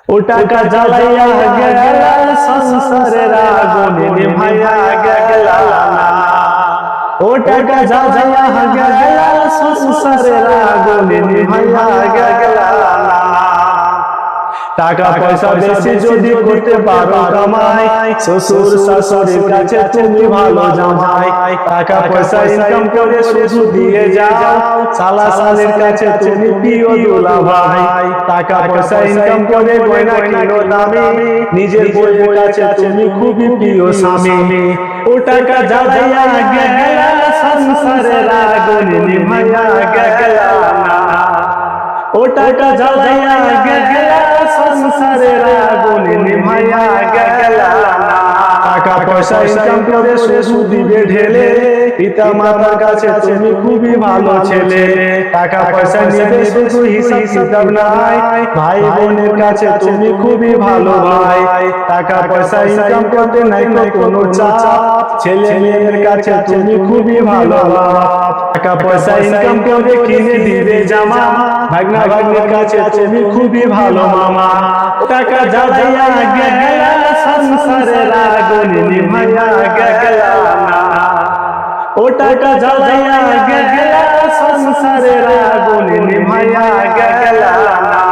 ও টাকা জ্বালাইয়া গেলা সংসারের আগুন নিভাইয়া গেলা না। ও টাকা জ্বালাইয়া গেলা সংসারের আগুন নিভাইয়া গেলা না। টাকা পয়সা বেশি যদি করতে পারো কামাই, শ্বশুর শাশুড়ির কাছে তুমি ভালো জামাই। টাকা পয়সা ইনকাম করে শুধু দিয়ে যাও, শালা শালির কাছে তুমি প্রিয় দুলা ভাই। টাকা পয়সা ইনকাম করে গয়না কিনো দামি, নিজের বউয়ের কাছে তুমি খুবই প্রিয় স্বামী। ও টাকা জ্বালাইয়া গেলা সংসারের আগুন নিভাইয়া গেলা না। ও টাকা জ্বালাইয়া গেলা সংসারের আগুন নিভাইয়া গেলা না। টাকা পয়সা ইনকাম করে শ্বশুর দিবে ঢেলে, পিতা মাতার কাছে তুমি খুবই ভালো ছেলে। টাকা পয়সা নেবে শুধু হিসাব কিতাব নাই, ভাই বোনের কাছে তুমি খুবই ভালো ভাই। টাকা পয়সা ইনকাম করতে নাই কোনো চাপ, ছেলে মেয়ের কাছে তুমি খুবই ভালো বাপ। টাকা পয়সা ইনকাম করে কিনে দিবে জামা, ভাগনা ভাগ্নের কাছে তুমি খুবই ভালো মামা। টাকা জ্বালাইয়া গেলা সংসারের আগুন নিভাইয়া গেলা না। ও টাকা জ্বালাইয়া গেলা সংসারের আগুন নিভাইয়া গেলা না।